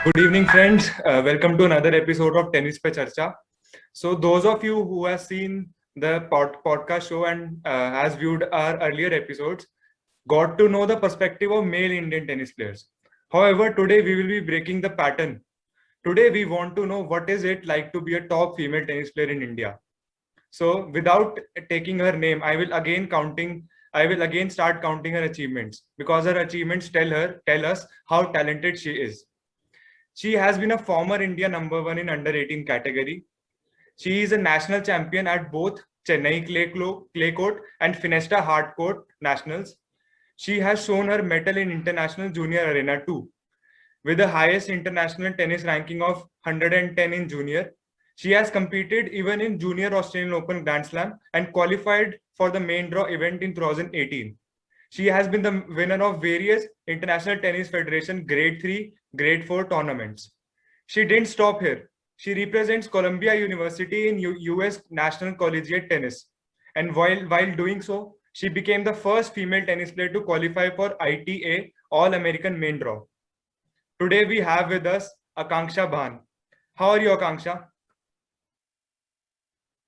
Good evening, friends. Welcome to another episode of Tennis Pe Charcha. So, those of you who have seen the podcast show and has viewed our earlier episodes, got to know the perspective of male Indian tennis players. However, today we will be breaking the pattern. Today we want to know what is it like to be a top female tennis player in India. So, without taking her name, I will again start counting her achievements because her achievements tell us how talented she is. She has been a former India number one in under 18 category. She is a national champion at both Chennai Clay Court and Finesta Hard Court Nationals. She has shown her mettle in International Junior Arena too, with the highest international tennis ranking of 110 in junior. She has competed even in Junior Australian Open Grand Slam and qualified for the main draw event in 2018. She has been the winner of various International Tennis Federation Grade 3, Grade 4 tournaments. She didn't stop here. She represents Columbia University in US National Collegiate Tennis. And while doing so, she became the first female tennis player to qualify for ITA All-American main draw. Today we have with us Akanksha Bhan. How are you, Akanksha?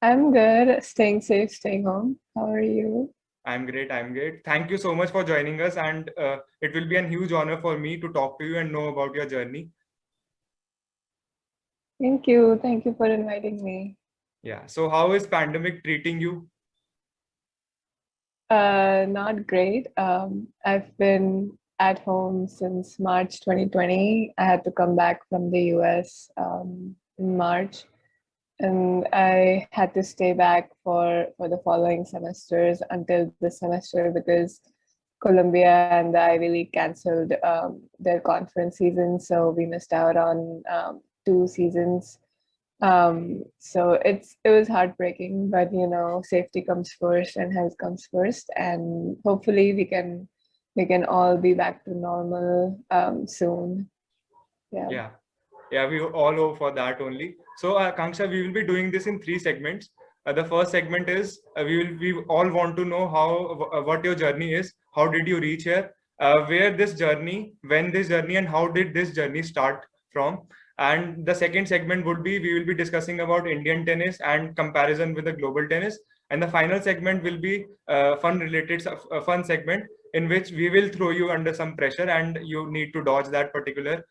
I'm good. Staying safe, staying home. How are you? I'm great. I'm great. Thank you so much for joining us. And it will be a huge honor for me to talk to you and know about your journey. Thank you. Thank you for inviting me. Yeah. So how is pandemic treating you? Not great. I've been at home since March 2020. I had to come back from the US in March, and I had to stay back for the following semesters until this semester because Columbia and the Ivy League canceled their conference season, so we missed out on 2 seasons. So it was heartbreaking, but safety comes first and health comes first, and hopefully we can all be back to normal soon. Yeah. Yeah, we all hope for that only. So, Kanksha, we will be doing this in 3 segments. The first segment is we all want to know what your journey is. How did you reach here? Where this journey, when this journey, and how did this journey start from? And the second segment would be we will be discussing about Indian tennis and comparison with the global tennis. And the final segment will be fun segment in which we will throw you under some pressure and you need to dodge that particular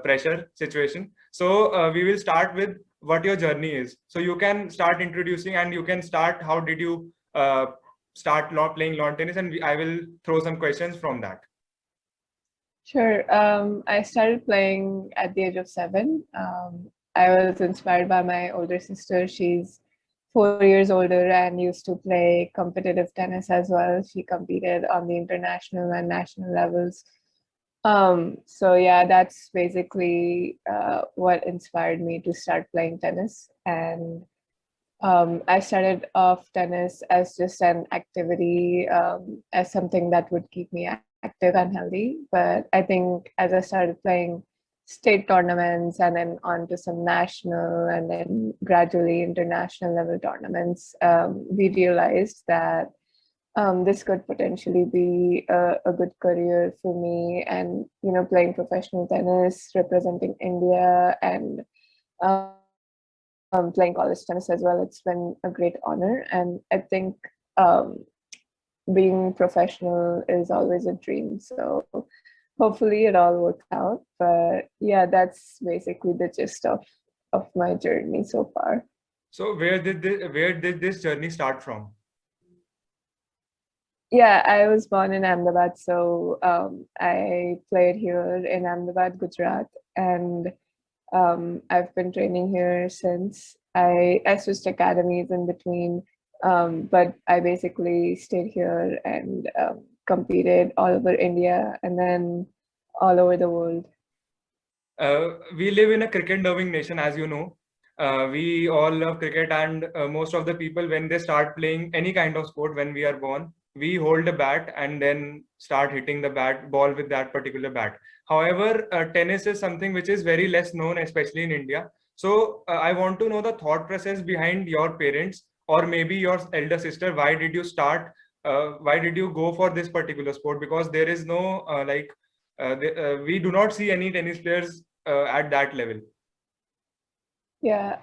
pressure situation. So we will start with what your journey is. So you can start introducing and you can start how did you start playing lawn tennis, and I will throw some questions from that. Sure. I started playing at the age of 7. I was inspired by my older sister. She's 4 years older and used to play competitive tennis as well. She competed on the international and national levels. So yeah, that's basically what inspired me to start playing tennis. And I started off tennis as just an activity, as something that would keep me active and healthy. But I think as I started playing state tournaments and then on to some national and then gradually international level tournaments, we realized that this could potentially be a good career for me. And playing professional tennis, representing India, and playing college tennis as well, it's been a great honor. And I think being professional is always a dream, so hopefully it all works out. But yeah, that's basically the gist of my journey so far. So where did this journey start from? Yeah, I was born in Ahmedabad, so I played here in Ahmedabad, Gujarat, and I've been training here since. I switched academies in between, but I basically stayed here and competed all over India and then all over the world. We live in a cricket-loving nation, as you know. We all love cricket, and most of the people, when they start playing any kind of sport, when we are born, we hold a bat and then start hitting the ball with that particular bat. However, tennis is something which is very less known, especially in India. So I want to know the thought process behind your parents or maybe your elder sister. Why did you start? Why did you go for this particular sport? Because there is no we do not see any tennis players at that level? Yeah,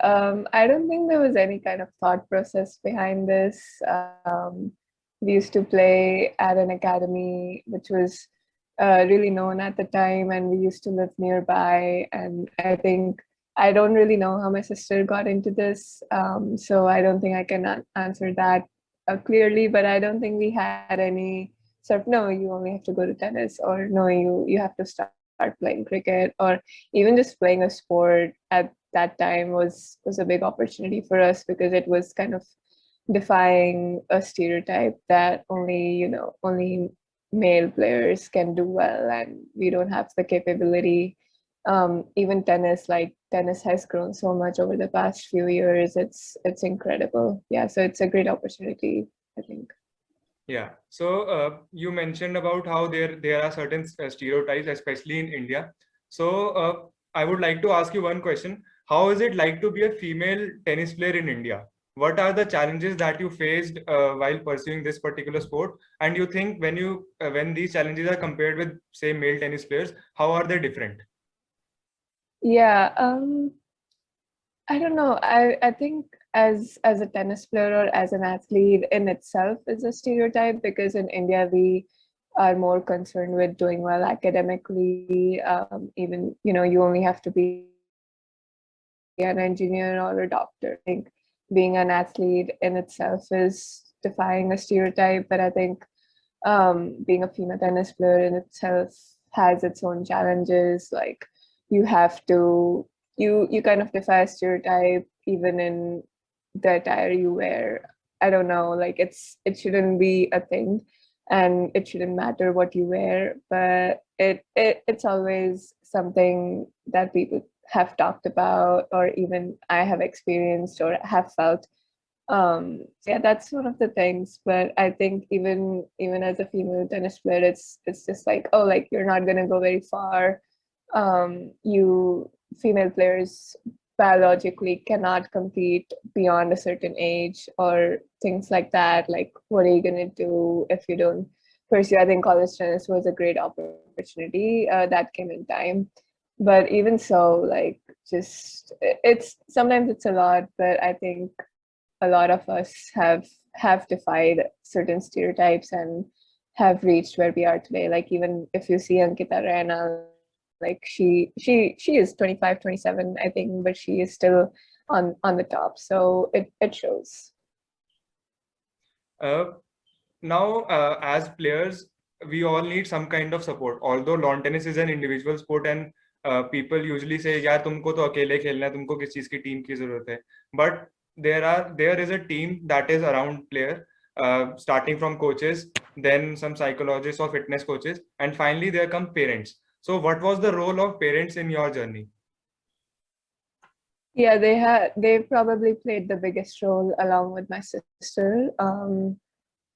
I don't think there was any kind of thought process behind this. We used to play at an academy which was really known at the time, and we used to live nearby. And I think I don't really know how my sister got into this, so I don't think I can answer that clearly. But I don't think we had any sort of no, you only have to go to tennis, or no, you have to start playing cricket, or even just playing a sport at that time was a big opportunity for us, because it was kind of defying a stereotype that only male players can do well, and we don't have the capability. Even tennis, like tennis has grown so much over the past few years. It's incredible. Yeah, so it's a great opportunity, I think. Yeah. So you mentioned about how there are certain stereotypes, especially in India. So I would like to ask you one question. How is it like to be a female tennis player in India? What are the challenges that you faced while pursuing this particular sport? And you think when these challenges are compared with, say, male tennis players, how are they different? Yeah, I don't know. I think as a tennis player or as an athlete in itself is a stereotype, because in India we are more concerned with doing well academically. Even you only have to be an engineer or a doctor. I think being an athlete in itself is defying a stereotype, but I think being a female tennis player in itself has its own challenges. Like you have to you kind of defy a stereotype even in the attire you wear. I don't know, like it shouldn't be a thing, and it shouldn't matter what you wear, but it's always something that people have talked about, or even I have experienced or have felt. So yeah, that's one of the things. But I think even as a female tennis player, it's just like, oh, like you're not gonna go very far. You female players biologically cannot compete beyond a certain age, or things like that. Like, what are you gonna do if you don't pursue? I think college tennis was a great opportunity that came in time. But even so, like, just it's sometimes it's a lot, but I think a lot of us have defied certain stereotypes and have reached where we are today. Like, even if you see Ankita Raina, like she is 25, 27, I think, but she is still on the top. So it shows. Uh, Now, as players, we all need some kind of support. Although lawn tennis is an individual sport, and people usually say, "यार तुमको तो अकेले खेलना है, तुमको किस चीज की टीम की जरूरत है?" But there is a team that is around player, starting from coaches, then some psychologists or fitness coaches, and finally there come parents. So, what was the role of parents in your journey? Yeah, they probably played the biggest role along with my sister,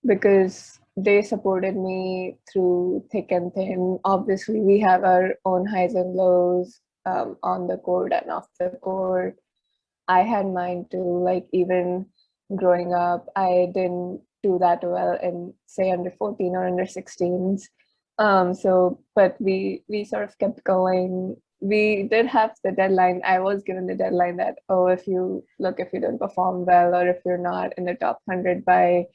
because they supported me through thick and thin. Obviously, we have our own highs and lows, on the court and off the court. I had mine too. Like, even growing up, I didn't do that well in, say, under 14 or under 16s. But we sort of kept going. We did have the deadline. I was given the deadline that, oh, if you don't perform well, or if you're not in the top 100 by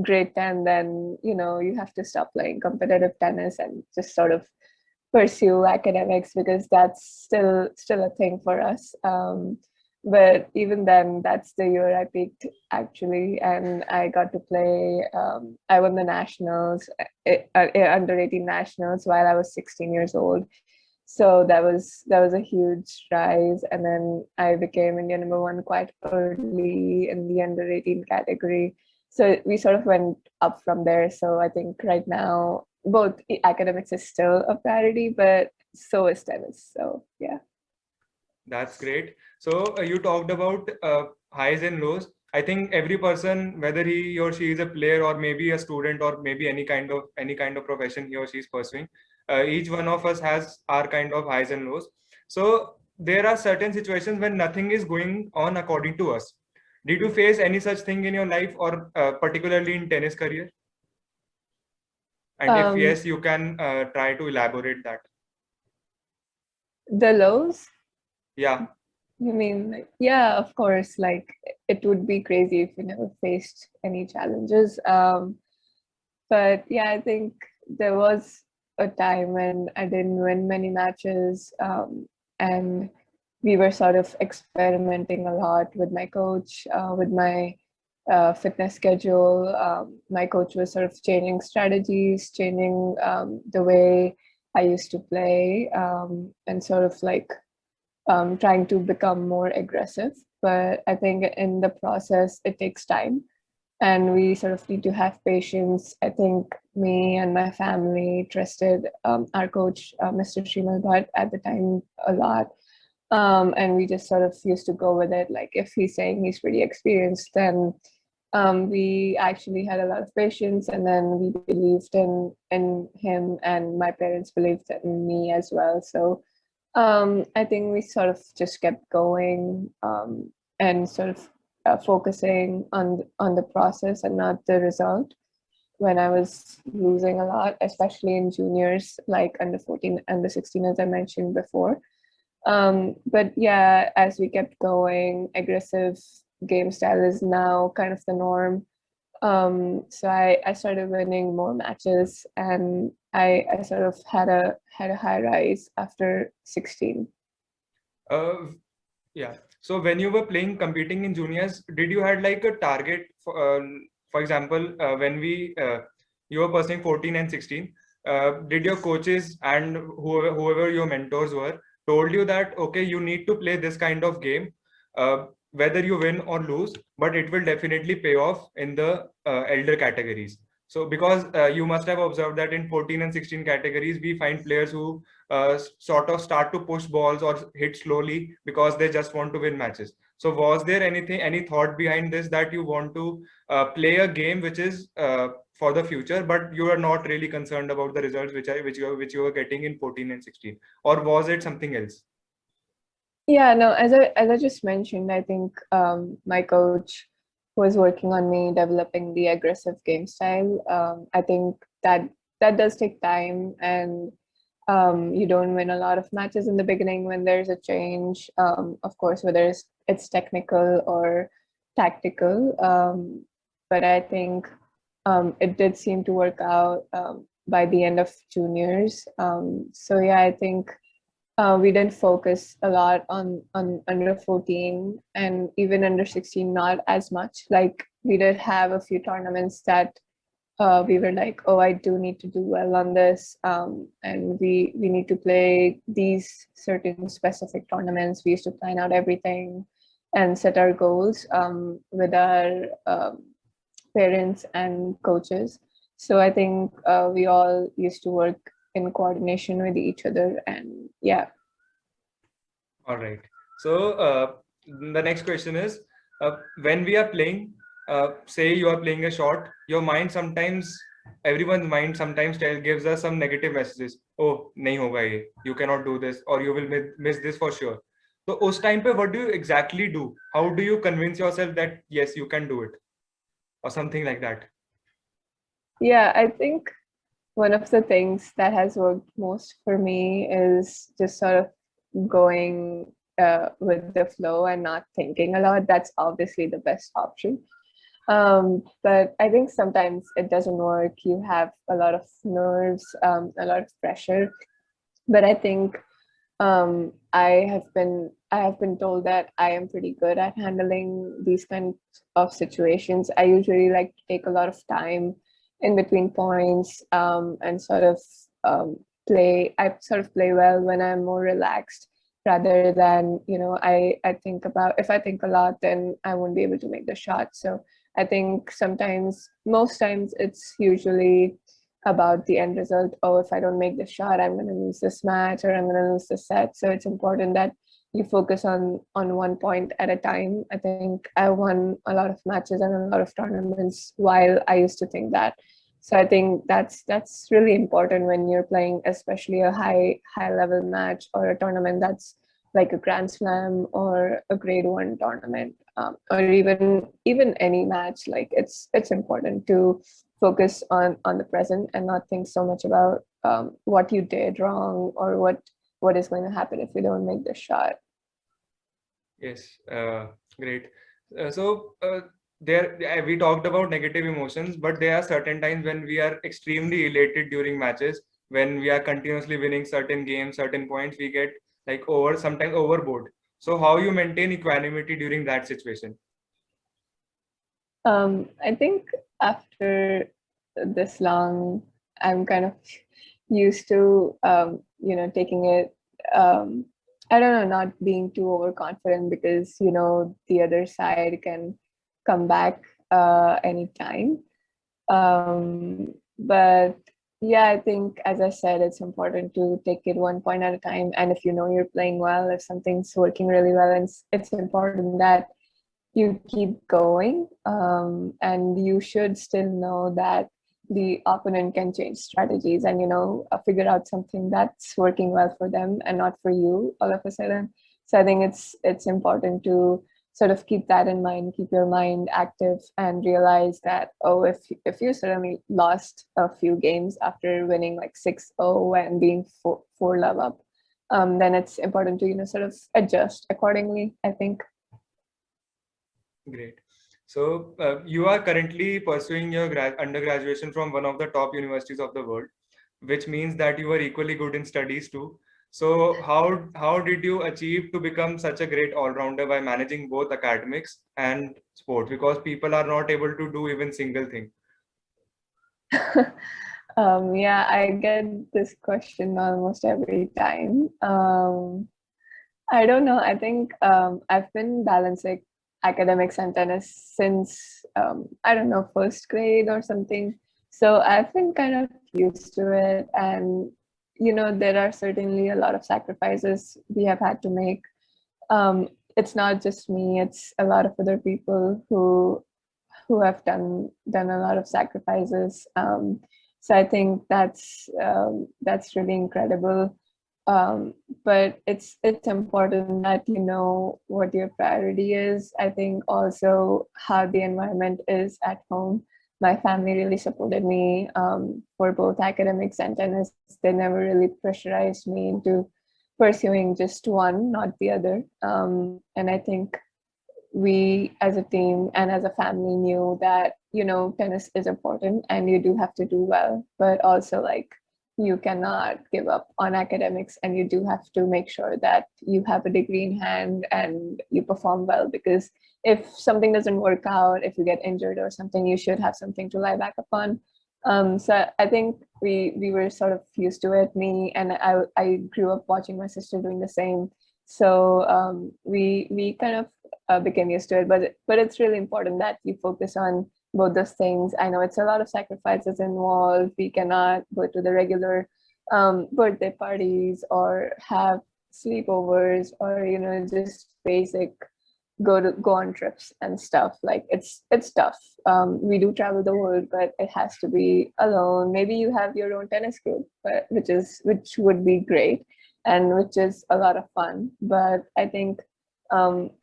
grade 10, then you have to stop playing competitive tennis and just sort of pursue academics, because that's still a thing for us. But even then, that's the year I peaked, actually, and I got to play. I won the nationals, under 18 nationals, while I was 16 years old. So that was a huge rise, and then I became India number one quite early in the under 18 category. So we sort of went up from there. So I think right now both academics is still a priority, but so is tennis. So yeah. That's great. So you talked about highs and lows. I think every person, whether he or she is a player or maybe a student or maybe any kind of profession he or she is pursuing, each one of us has our kind of highs and lows. So there are certain situations when nothing is going on according to us. Did you face any such thing in your life, or particularly in tennis career? And if Um, yes, you can try to elaborate that. The lows? Yeah. You mean, like, yeah, of course, like it would be crazy if we never faced any challenges. But yeah, I think there was a time when I didn't win many matches, and we were sort of experimenting a lot with my coach, with my fitness schedule. My coach was sort of changing strategies, changing the way I used to play, and sort of like trying to become more aggressive. But I think in the process, it takes time and we sort of need to have patience. I think me and my family trusted our coach, Mr. Shrimal Bhatt, at the time a lot. And we just sort of used to go with it. Like if he's saying he's pretty experienced, then we actually had a lot of patience, and then we believed in him, and my parents believed in me as well. So I think we sort of just kept going and sort of focusing on the process and not the result. When I was losing a lot, especially in juniors, like under 14, under 16, as I mentioned before. But yeah, as we kept going, aggressive game style is now kind of the norm. So I started winning more matches, and I sort of had a high rise after 16. Uh, yeah. So when you were playing, competing in juniors, did you had like a target? For example, when you were pursuing 14 and 16, did your coaches and whoever your mentors were told you that okay, you need to play this kind of game, whether you win or lose, but it will definitely pay off in the elder categories. So because you must have observed that in 14 and 16 categories, we find players who sort of start to push balls or hit slowly because they just want to win matches. So was there any thought behind this, that you want to play a game which is for the future, but you are not really concerned about the results which you were getting in 14 and 16, or was it something else? Yeah, no, as I just mentioned, I think my coach was working on me developing the aggressive game style. I think that does take time, and you don't win a lot of matches in the beginning when there's a change. Of course, whether it's technical or tactical. But I think it did seem to work out by the end of juniors. So yeah, I think we didn't focus a lot on under 14, and even under 16 not as much. Like we did have a few tournaments that we were like, oh, I do need to do well on this, and we need to play these certain specific tournaments. We used to plan out everything and set our goals with our parents and coaches. So I think we all used to work in coordination with each other, and yeah. All right. So the next question is, when we are playing, say you are playing a shot, your mind sometimes, everyone's mind sometimes gives us some negative messages. Oh, nahi hoga ye. You cannot do this, or you will miss this for sure. So उस time पे what do you exactly do? How do you convince yourself that yes, you can do it, or something like that? Yeah, I think one of the things that has worked most for me is just sort of going with the flow and not thinking a lot. That's obviously the best option. But I think sometimes it doesn't work. You have a lot of nerves, a lot of pressure. But I think I have been told that I am pretty good at handling these kinds of situations. I usually like to take a lot of time in between points, and sort of play. I sort of play well when I'm more relaxed, rather than, I think about, if I think a lot, then I won't be able to make the shot. So I think sometimes, most times, it's usually about the end result. Oh, if I don't make the shot, I'm going to lose this match, or I'm going to lose the set. So it's important that you focus on one point at a time. I think I won a lot of matches and a lot of tournaments while I used to think that. So I think that's really important when you're playing, especially a high level match or a tournament that's like a Grand Slam or a Grade One tournament, or even any match. Like it's important to focus on the present and not think so much about what you did wrong, or what is going to happen if we don't make the shot. Yes, great. There we talked about negative emotions, but there are certain times when we are extremely elated during matches, when we are continuously winning certain games, certain points, we get like sometimes overboard. So how you maintain equanimity during that situation? I think after this long, I'm kind of used to, taking it, I don't know, not being too overconfident, because, the other side can come back anytime. But yeah, I think, as I said, it's important to take it one point at a time. And if you know you're playing well, if something's working really well, and it's important that you keep going, and you should still know that the opponent can change strategies and figure out something that's working well for them and not for you all of a sudden. So I think it's important to sort of keep that in mind, keep your mind active, and realize that, oh, if you suddenly lost a few games after winning like 6-0 and being 4 love up, then it's important to sort of adjust accordingly, I think. Great. So you are currently pursuing your undergraduation from one of the top universities of the world, which means that you are equally good in studies too. So how did you achieve to become such a great all-rounder by managing both academics and sports? Because people are not able to do even single thing. Yeah, I get this question almost every time. I don't know. I think I've been balancing academics and tennis since, I don't know, first grade or something. So I've been kind of used to it. And, there are certainly a lot of sacrifices we have had to make. It's not just me, it's a lot of other people who have done a lot of sacrifices. So I think that's really incredible. But it's important that you know what your priority is. I think also how the environment is at home. My family really supported me for both academics and tennis. They never really pressurized me into pursuing just one, not the other. And I think we as a team and as a family knew that tennis is important and you do have to do well, but also like you cannot give up on academics, and you do have to make sure that you have a degree in hand and you perform well, because if something doesn't work out, if you get injured or something, you should have something to lie back upon. So I think we were sort of used to it. Me and I grew up watching my sister doing the same. So we kind of became used to it. But it's really important that you focus on both those things. I know it's a lot of sacrifices involved. We cannot go to the regular birthday parties or have sleepovers, or just basic go on trips and stuff. Like it's tough. We do travel the world, but it has to be alone. Maybe you have your own tennis group, but which would be great, and which is a lot of fun. But I think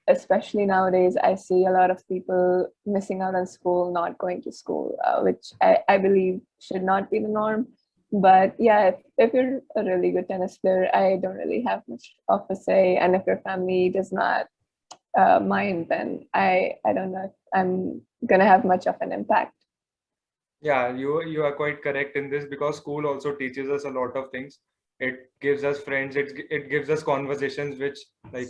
especially nowadays, I see a lot of people missing out on school, not going to school, which I believe should not be the norm. But yeah, if you're a really good tennis player, I don't really have much of a say. And if your family does not mind, then I don't know if I'm gonna have much of an impact. Yeah, you are quite correct in this, because school also teaches us a lot of things. It gives us friends. It gives us conversations which, like,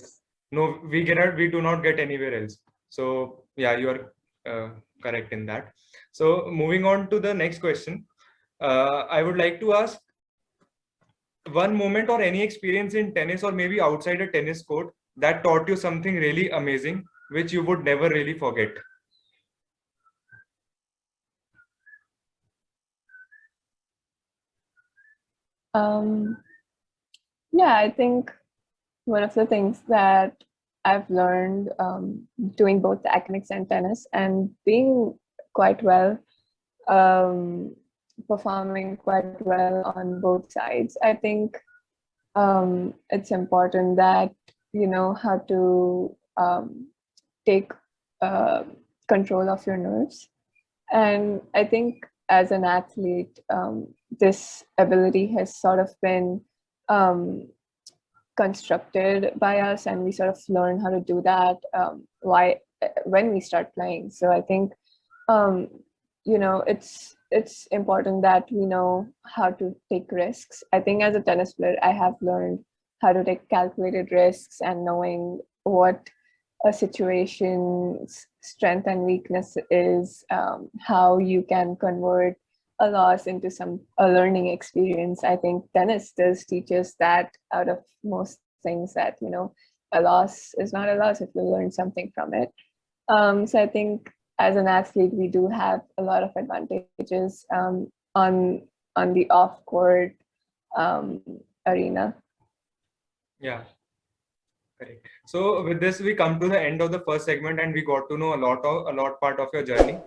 no, we do not get anywhere else. So yeah, you are correct in that. So moving on to the next question, I would like to ask one moment or any experience in tennis or maybe outside a tennis court that taught you something really amazing, which you would never really forget. Um, yeah, I think one of the things that I've learned doing both the academics and tennis and being quite well, um, performing quite well on both sides, I think it's important that you know how to take uh, control of your nerves. And I think as an athlete, this ability has sort of been um, constructed by us, and we sort of learn how to do that when we start playing. So I think it's important that we know how to take risks. I think as a tennis player, I have learned how to take calculated risks and knowing what a situation's strength and weakness is, how you can convert a loss into a learning experience. I think tennis does teach us that out of most things, that a loss is not a loss if you learn something from it. So I think as an athlete, we do have a lot of advantages on the off-court arena. Yeah, correct. So with this, we come to the end of the first segment, and we got to know a lot part of your journey.